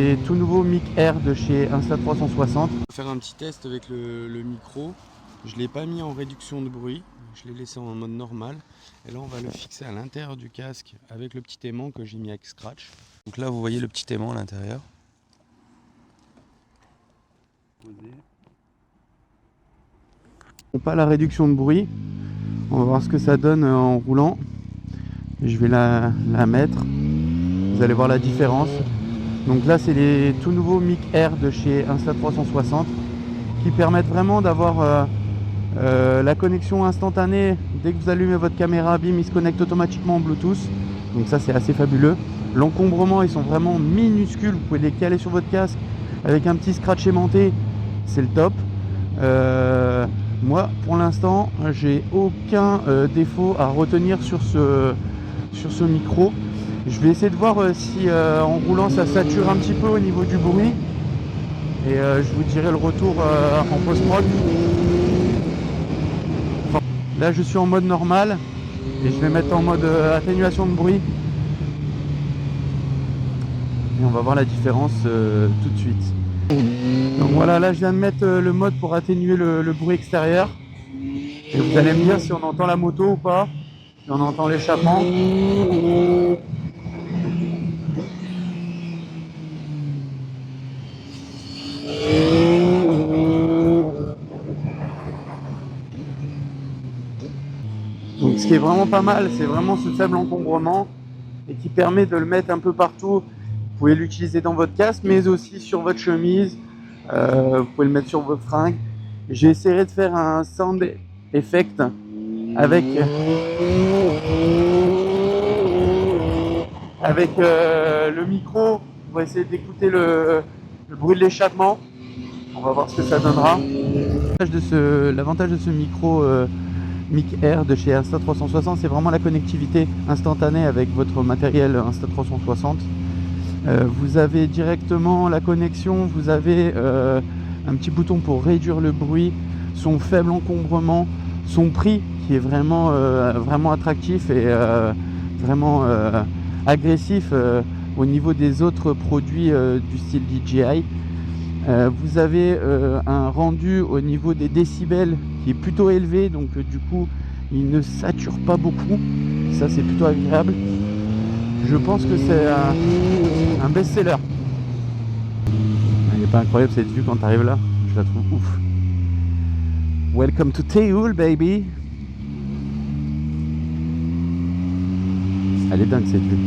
Et tout nouveau mic Air de chez Insta360. On va faire un petit test avec le micro. Je ne l'ai pas mis en réduction de bruit, je l'ai laissé en mode normal. Et là on va le fixer à l'intérieur du casque avec le petit aimant que j'ai mis avec Scratch. Donc là vous voyez le petit aimant à l'intérieur. Pas la réduction de bruit. On va voir ce que ça donne en roulant. Je vais la mettre. Vous allez voir la différence. Donc là c'est les tout nouveaux mic Air de chez Insta360 qui permettent vraiment d'avoir la connexion instantanée. Dès que vous allumez votre caméra, bim, il se connecte automatiquement en Bluetooth. Donc ça c'est assez fabuleux. L'encombrement, ils sont vraiment minuscules. Vous pouvez les caler sur votre casque avec un petit scratch aimanté. C'est le top. Moi pour l'instant j'ai aucun défaut à retenir sur ce micro. Je vais essayer de voir si en roulant ça sature un petit peu au niveau du bruit. Et je vous dirai le retour en post-prod. Enfin, là je suis en mode normal et je vais mettre en mode atténuation de bruit. Et on va voir la différence tout de suite. Donc voilà, là je viens de mettre le mode pour atténuer le bruit extérieur. Et vous allez me dire si on entend la moto ou pas, si on entend l'échappement. Donc ce qui est vraiment pas mal, c'est vraiment ce faible encombrement et qui permet de le mettre un peu partout. Vous pouvez l'utiliser dans votre casque, mais aussi sur votre chemise. Vous pouvez le mettre sur vos fringues. J'ai essayé de faire un sound effect avec le micro pour essayer d'écouter le bruit de l'échappement. On va voir ce que ça donnera. L'avantage de ce micro mic Air de chez Insta360, c'est vraiment la connectivité instantanée avec votre matériel Insta360. Vous avez directement la connexion, vous avez un petit bouton pour réduire le bruit, son faible encombrement, son prix qui est vraiment, vraiment attractif et vraiment agressif au niveau des autres produits du style DJI. Vous avez un rendu au niveau des décibels qui est plutôt élevé, donc du coup il ne sature pas beaucoup. Ça c'est plutôt agréable. Je pense que c'est un best-seller. Elle n'est pas incroyable cette vue quand tu arrives là? Je la trouve ouf. Welcome to Théoul, baby. Elle est dingue cette vue.